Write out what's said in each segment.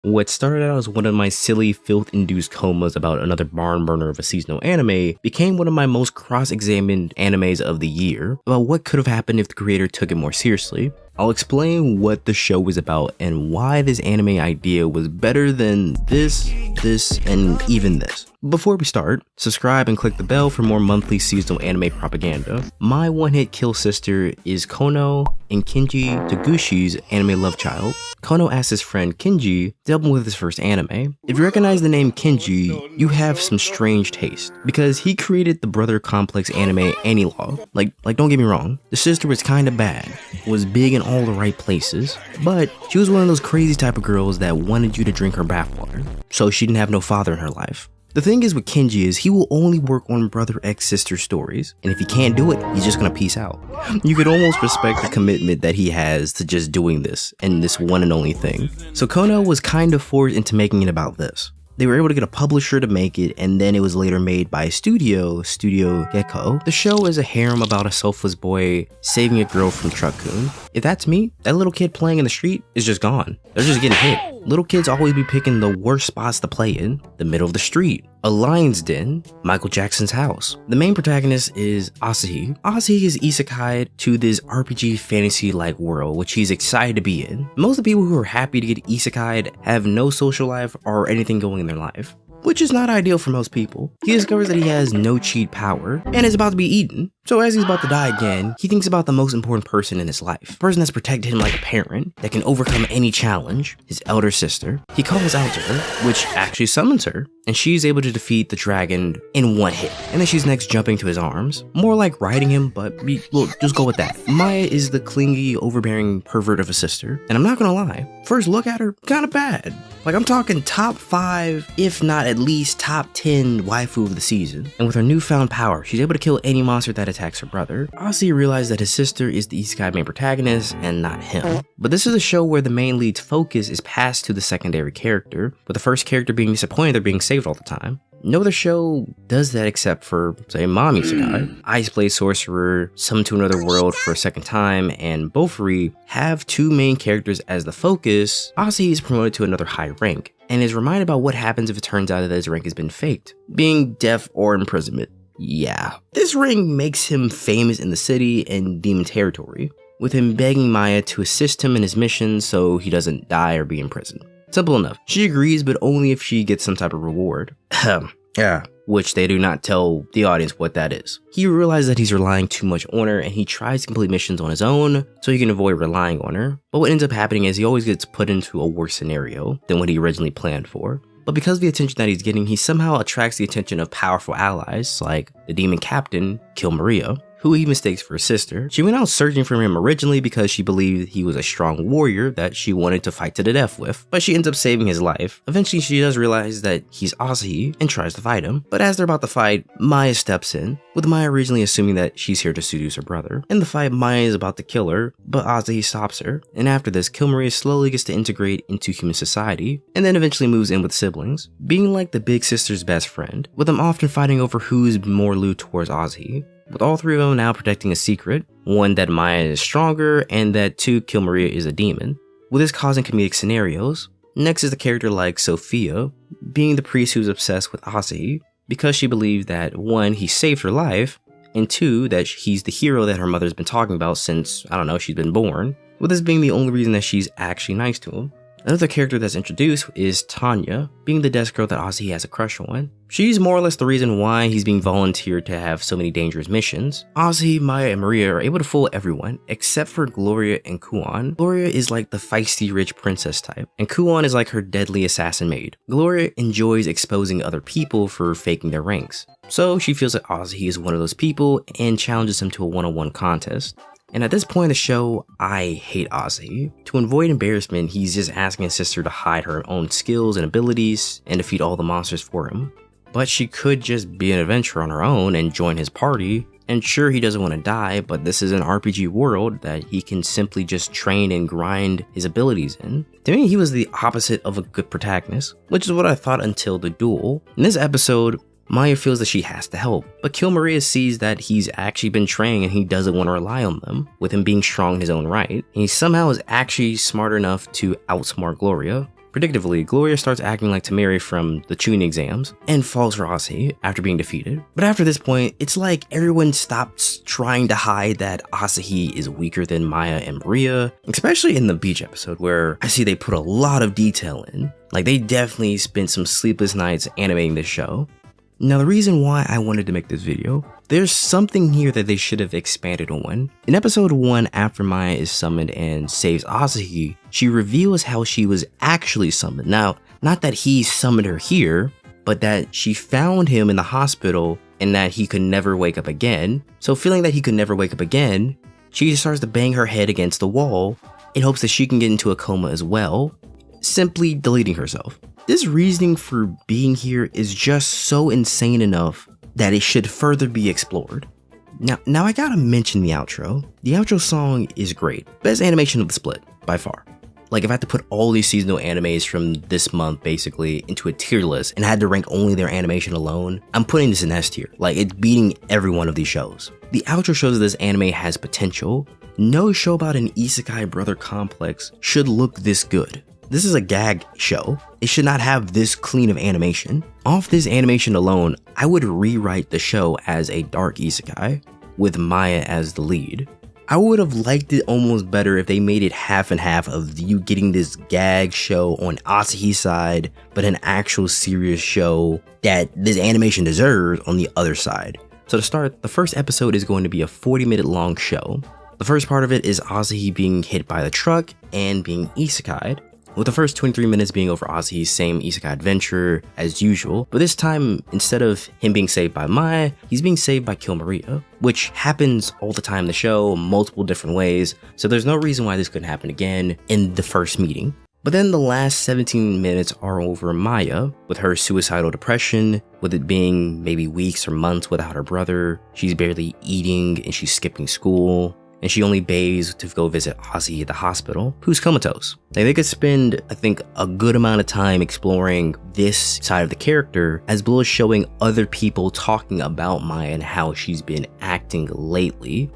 What started out as one of my silly filth-induced comas about another barn burner of a seasonal anime became one of my most cross-examined animes of the year about what could have happened if the creator took it more seriously. I'll explain what the show was about and why this anime idea was better than this, and even this. Before we start, subscribe and click the bell for more monthly seasonal anime propaganda. My one-hit kill sister is Kono and Kinji Togushi's anime love child. Kono asks his friend Kinji to help him with his first anime. If you recognize the name Kinji, you have some strange taste, because he created the brother complex anime Anilog. Like don't get me wrong, the sister was kinda bad, was big in all the right places, but she was one of those crazy type of girls that wanted you to drink her bathwater, so she didn't have no father in her life. The thing is with Kinji is he will only work on brother X sister stories, and if he can't do it, he's just gonna peace out. You could almost respect the commitment that he has to just doing this, and this one and only thing. So Kono was kind of forced into making it about this. They were able to get a publisher to make it, and then it was later made by Studio Gecko. The show is a harem about a selfless boy saving a girl from Truck-kun. If that's me, that little kid playing in the street is just gone. They're just getting hit. Little kids always be picking the worst spots to play in: the middle of the street, a lion's den, Michael Jackson's house. The main protagonist is Asahi. Asahi is isekai'd to this RPG fantasy-like world, which he's excited to be in. Most of the people who are happy to get isekai'd have no social life or anything going in their life, which is not ideal for most people. He discovers that he has no cheat power and is about to be eaten. So as he's about to die again, he thinks about the most important person in his life, a person that's protected him like a parent, that can overcome any challenge, his elder sister. He calls out to her, which actually summons her, and she's able to defeat the dragon in one hit. And then she's next jumping to his arms, more like riding him, but we'll just go with that. Maya is the clingy, overbearing pervert of a sister, and I'm not gonna lie, first look at her, kinda bad. Like, I'm talking top 5, if not at least top 10 waifu of the season. And with her newfound power, she's able to kill any monster that attacks her brother. Asahi realizes that his sister is the isekai main protagonist and not him. But this is a show where the main lead's focus is passed to the secondary character, with the first character being disappointed they're being saved all the time. No other show does that except for, say, Mom Isekai. Ice Blade Sorcerer, Summon to Another World for a second time, and Bofuri have two main characters as the focus. Asahi is promoted to another high rank, and is reminded about what happens if it turns out that his rank has been faked, being death or imprisonment. Yeah. This rank makes him famous in the city and demon territory, with him begging Maya to assist him in his mission so he doesn't die or be imprisoned. Simple enough. She agrees, but only if she gets some type of reward. Yeah. Which they do not tell the audience what that is. He realizes that he's relying too much on her, and he tries to complete missions on his own so he can avoid relying on her. But what ends up happening is he always gets put into a worse scenario than what he originally planned for. But because of the attention that he's getting, he somehow attracts the attention of powerful allies like the demon captain, Kill Maria, who he mistakes for his sister. She went out searching for him originally because she believed he was a strong warrior that she wanted to fight to the death with, but she ends up saving his life. Eventually, she does realize that he's Asahi and tries to fight him, but as they're about to fight, Maya steps in, with Maya originally assuming that she's here to seduce her brother. In the fight, Maya is about to kill her, but Asahi stops her, and after this, Kill Maria slowly gets to integrate into human society, and then eventually moves in with siblings, being like the big sister's best friend, with them often fighting over who's more lewd towards Asahi, with all three of them now protecting a secret, one that Maya is stronger, and that two, Kill Maria is a demon, with this causing comedic scenarios. Next is the character like Sophia, being the priest who's obsessed with Asahi, because she believes that 1, he saved her life, and 2, that he's the hero that her mother's been talking about since, I don't know, she's been born, with this being the only reason that she's actually nice to him. Another character that's introduced is Tanya, being the desk girl that Asahi has a crush on. She's more or less the reason why he's being volunteered to have so many dangerous missions. Asahi, Maya, and Maria are able to fool everyone, except for Gloria and Kuon. Gloria is like the feisty rich princess type, and Kuon is like her deadly assassin maid. Gloria enjoys exposing other people for faking their ranks, so she feels that Asahi is one of those people and challenges him to a one-on-one contest. And at this point in the show, I hate Asahi. To avoid embarrassment, he's just asking his sister to hide her own skills and abilities and defeat all the monsters for him. But she could just be an adventurer on her own and join his party. And sure, he doesn't want to die, but this is an RPG world that he can simply just train and grind his abilities in. To me, he was the opposite of a good protagonist, which is what I thought until the duel. In this episode, Maya feels that she has to help, but Kill Maria sees that he's actually been training and he doesn't want to rely on them, with him being strong in his own right. And he somehow is actually smart enough to outsmart Gloria. Predictably, Gloria starts acting like Tamari from the Chunin exams and falls for Asahi after being defeated. But after this point, it's like everyone stops trying to hide that Asahi is weaker than Maya and Maria, especially in the beach episode where I see they put a lot of detail in. Like, they definitely spent some sleepless nights animating this show. Now, the reason why I wanted to make this video, there's something here that they should have expanded on. In episode 1, after Maya is summoned and saves Asahi, she reveals how she was actually summoned. Now, not that he summoned her here, but that she found him in the hospital and that he could never wake up again. So feeling that he could never wake up again, she starts to bang her head against the wall in hopes that she can get into a coma as well, simply deleting herself. This reasoning for being here is just so insane enough that it should further be explored. Now I gotta mention the outro. The outro song is great. Best animation of the split, by far. Like, if I had to put all these seasonal animes from this month basically into a tier list and had to rank only their animation alone, I'm putting this in S tier. Like, it's beating every one of these shows. The outro shows that this anime has potential. No show about an isekai brother complex should look this good. This is a gag show. It should not have this clean of animation. Off this animation alone, I would rewrite the show as a dark isekai with Maya as the lead. I would have liked it almost better if they made it half and half of you getting this gag show on Asahi's side, but an actual serious show that this animation deserves on the other side. So to start, the first episode is going to be a 40-minute long show. The first part of it is Asahi being hit by the truck and being isekai'd, with the first 23 minutes being over Asahi's same isekai adventure as usual, but this time, instead of him being saved by Mai, he's being saved by Kill Maria, which happens all the time in the show, multiple different ways, so there's no reason why this couldn't happen again in the first meeting. But then the last 17 minutes are over Maya, with her suicidal depression, with it being maybe weeks or months without her brother, she's barely eating and she's skipping school, and she only bathes to go visit Asahi at the hospital, who's comatose. Like, they could spend, I think, a good amount of time exploring this side of the character, as well as showing other people talking about Maya and how she's been acting lately,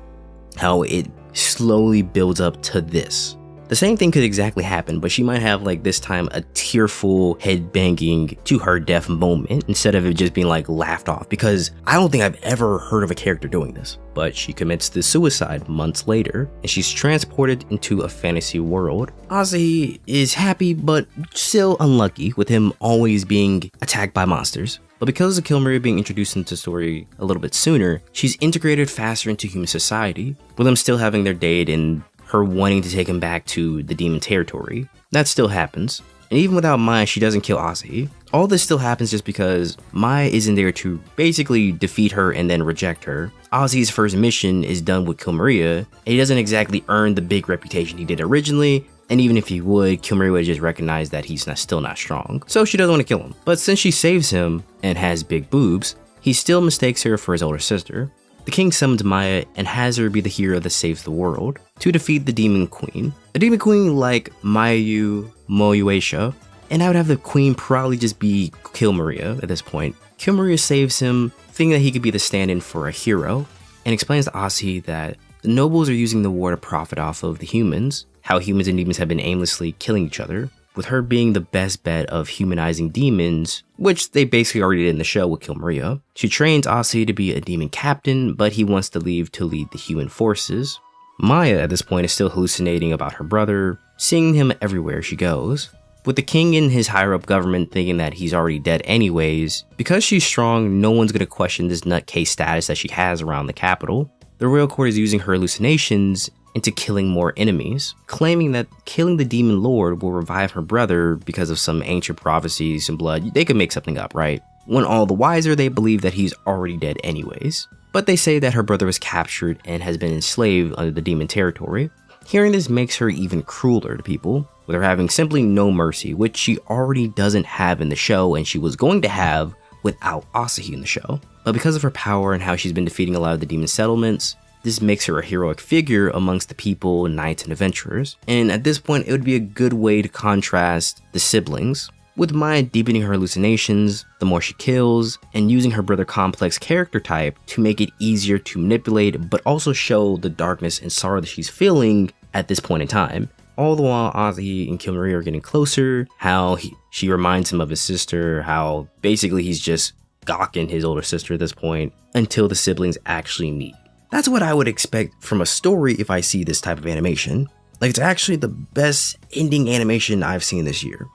how it slowly builds up to this. The same thing could exactly happen, but she might have, like, this time a tearful head banging to her death moment instead of it just being like laughed off, because I don't think I've ever heard of a character doing this. But she commits the suicide months later and she's transported into a fantasy world. Asahi is happy but still unlucky with him always being attacked by monsters. But because of Kill Maria being introduced into the story a little bit sooner, she's integrated faster into human society, with them still having their date and her wanting to take him back to the demon territory. That still happens. And even without Maya, she doesn't kill Asahi. All this still happens just because Maya isn't there to basically defeat her and then reject her. Asahi's first mission is done with Kill Maria, and he doesn't exactly earn the big reputation he did originally, and even if he would, Kill Maria would just recognize that he's still not strong. So she doesn't want to kill him. But since she saves him and has big boobs, he still mistakes her for his older sister. The king summons Maya and has her be the hero that saves the world to defeat the demon queen. A demon queen like Mayu Moyuesha, and I would have the queen probably just be Kill Maria at this point. Kill Maria saves him, thinking that he could be the stand-in for a hero, and explains to Asahi that the nobles are using the war to profit off of the humans, how humans and demons have been aimlessly killing each other, with her being the best bet of humanizing demons, which they basically already did in the show with Kill Maria. She trains Asahi to be a demon captain, but he wants to leave to lead the human forces. Maya at this point is still hallucinating about her brother, seeing him everywhere she goes. With the king and his higher up government thinking that he's already dead anyways, because she's strong, no one's gonna question this nutcase status that she has around the capital. The royal court is using her hallucinations into killing more enemies, claiming that killing the demon lord will revive her brother because of some ancient prophecies and blood. They could make something up, right? When all the wiser, they believe that he's already dead anyways. But they say that her brother was captured and has been enslaved under the demon territory. Hearing this makes her even crueler to people, with her having simply no mercy, which she already doesn't have in the show and she was going to have without Asahi in the show. But because of her power and how she's been defeating a lot of the demon settlements, this makes her a heroic figure amongst the people, knights, and adventurers. And at this point, it would be a good way to contrast the siblings, with Maya deepening her hallucinations the more she kills, and using her brother complex character type to make it easier to manipulate, but also show the darkness and sorrow that she's feeling at this point in time. All the while Asahi and Kilmaria are getting closer, how she reminds him of his sister, how basically he's just gawking his older sister at this point until the siblings actually meet. That's what I would expect from a story if I see this type of animation. Like, it's actually the best ending animation I've seen this year.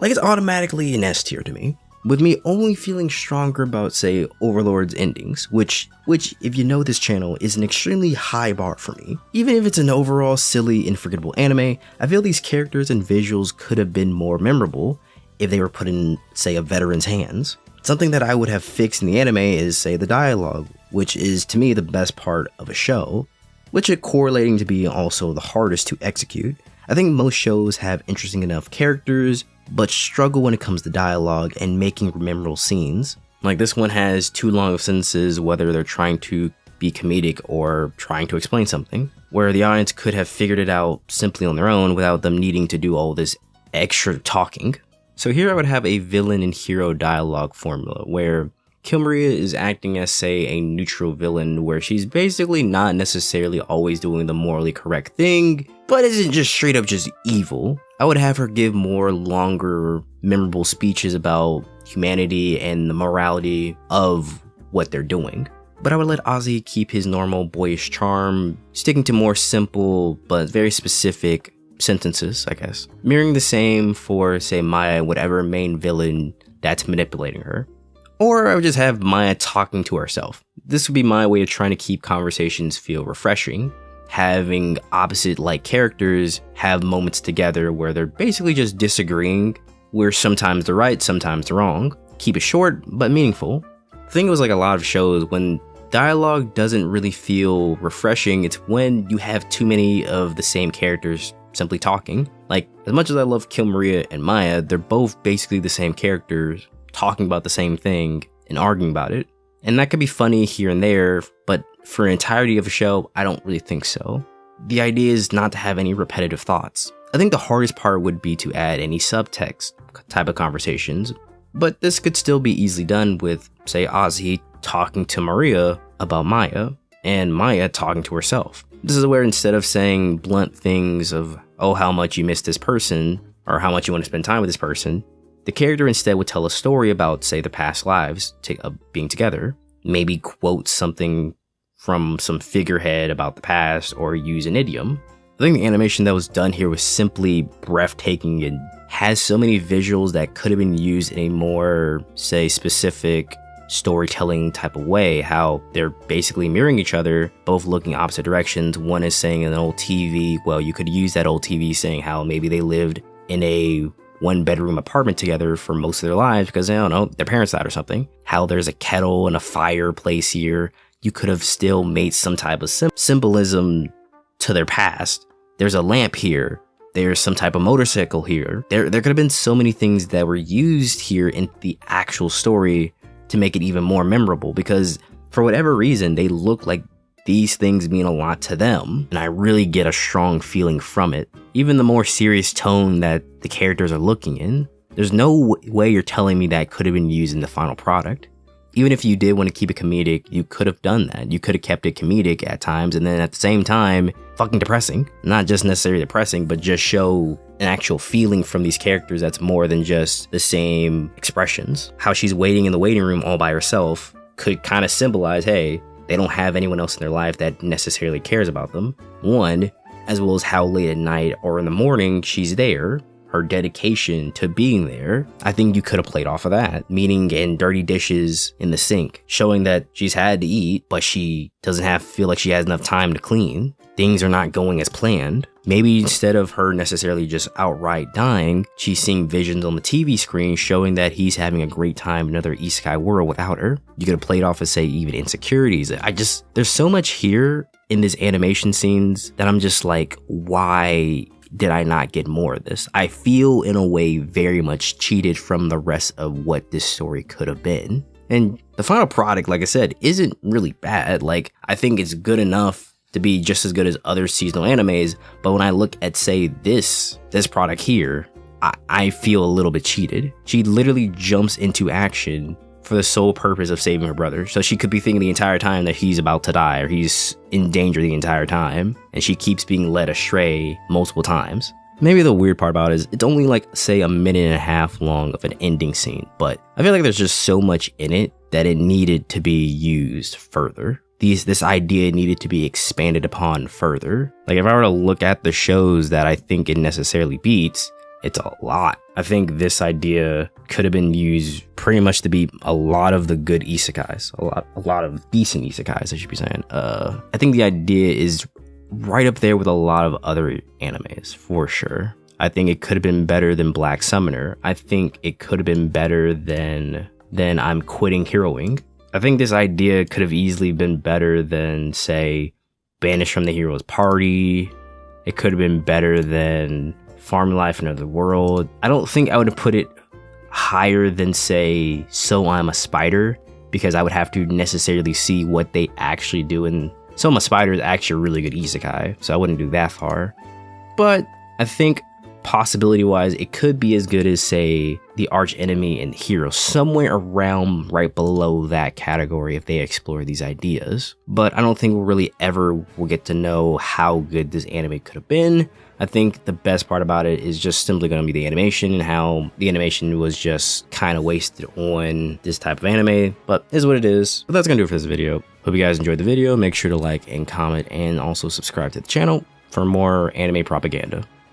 Like, it's automatically an S tier to me. With me only feeling stronger about, say, Overlord's endings, which if you know this channel, is an extremely high bar for me. Even if it's an overall silly and forgettable anime, I feel these characters and visuals could have been more memorable if they were put in, say, a veteran's hands. Something that I would have fixed in the anime is, say, the dialogue, which is, to me, the best part of a show, which is correlating to be also the hardest to execute. I think most shows have interesting enough characters, but struggle when it comes to dialogue and making memorable scenes. Like, this one has too long of sentences, whether they're trying to be comedic or trying to explain something, where the audience could have figured it out simply on their own without them needing to do all this extra talking. So here I would have a villain and hero dialogue formula, where Kilmaria is acting as, say, a neutral villain, where she's basically not necessarily always doing the morally correct thing, but isn't just straight up just evil. I would have her give more longer, memorable speeches about humanity and the morality of what they're doing. But I would let Asahi keep his normal boyish charm, sticking to more simple but very specific sentences, I guess. Mirroring the same for, say, Maya, whatever main villain that's manipulating her. Or I would just have Maya talking to herself. This would be my way of trying to keep conversations feel refreshing. Having opposite-like characters have moments together where they're basically just disagreeing, where sometimes they're right, sometimes they're wrong. Keep it short, but meaningful. The thing was, like a lot of shows, when dialogue doesn't really feel refreshing, it's when you have too many of the same characters simply talking. Like, as much as I love Kilmaria and Maya, they're both basically the same characters, talking about the same thing and arguing about it. And that could be funny here and there, but for an entirety of a show, I don't really think so. The idea is not to have any repetitive thoughts. I think the hardest part would be to add any subtext type of conversations, but this could still be easily done with, say, Asahi talking to Maria about Maya, and Maya talking to herself. This is where instead of saying blunt things of, oh, how much you miss this person, or how much you want to spend time with this person, the character instead would tell a story about, say, the past lives being together, maybe quote something from some figurehead about the past, or use an idiom. I think the animation that was done here was simply breathtaking and has so many visuals that could have been used in a more, say, specific storytelling type of way, how they're basically mirroring each other, both looking opposite directions. One is saying in an old TV, well, you could use that old TV saying how maybe they lived in a one-bedroom apartment together for most of their lives because, I don't know, their parents died or something. How there's a kettle and a fireplace here. You could have still made some type of symbolism to their past. There's a lamp here. There's some type of motorcycle here. There could have been so many things that were used here in the actual story to make it even more memorable, because for whatever reason, they look like these things mean a lot to them, and I really get a strong feeling from it. Even the more serious tone that the characters are looking in, there's no way you're telling me that could have been used in the final product. Even if you did want to keep it comedic, you could have done that. You could have kept it comedic at times, and then at the same time, fucking depressing. Not just necessarily depressing, but just show an actual feeling from these characters that's more than just the same expressions. How she's waiting in the waiting room all by herself could kind of symbolize, hey, they don't have anyone else in their life that necessarily cares about them. One, as well as how late at night or in the morning she's there. Her dedication to being there, I think you could have played off of that, meaning in dirty dishes in the sink, showing that she's had to eat, but she doesn't feel like she has enough time to clean. Things are not going as planned. Maybe instead of her necessarily just outright dying, she's seeing visions on the TV screen showing that he's having a great time in another isekai world without her. You could have played off as, say, even insecurities. There's so much here in these animation scenes that I'm just like, why did I not get more of this? I feel in a way very much cheated from the rest of what this story could have been. And the final product, like I said, isn't really bad. Like, I think it's good enough to be just as good as other seasonal animes, but when I look at, say, this product here, I feel a little bit cheated. She literally jumps into action for the sole purpose of saving her brother. So she could be thinking the entire time that he's about to die or he's in danger the entire time, and she keeps being led astray multiple times. Maybe the weird part about it is it's only like, say, a minute and a half long of an ending scene, but I feel like there's just so much in it that it needed to be used further. This idea needed to be expanded upon further. Like, if I were to look at the shows that I think it necessarily beats, it's a lot. I think this idea could have been used pretty much to beat a lot of the good isekais, a lot of decent isekais, I should be saying. I think the idea is right up there with a lot of other animes, for sure. I think it could have been better than Black Summoner. I think it could have been better than I'm Quitting Heroing. I think this idea could have easily been better than, say, Banished from the Hero's Party. It could have been better than Farm Life in Another World. I don't think I would have put it higher than, say, So I'm a Spider, because I would have to necessarily see what they actually do, and So I'm a Spider is actually a really good isekai, so I wouldn't do that far. But I think possibility-wise, it could be as good as, say, the arch enemy and hero, somewhere around right below that category if they explore these ideas. But I don't think we'll really ever will get to know how good this anime could have been. I think the best part about it is just simply going to be the animation, and how the animation was just kind of wasted on this type of anime, but it is what it is. But that's going to do it for this video. Hope you guys enjoyed the video. Make sure to like and comment, and also subscribe to the channel for more anime propaganda.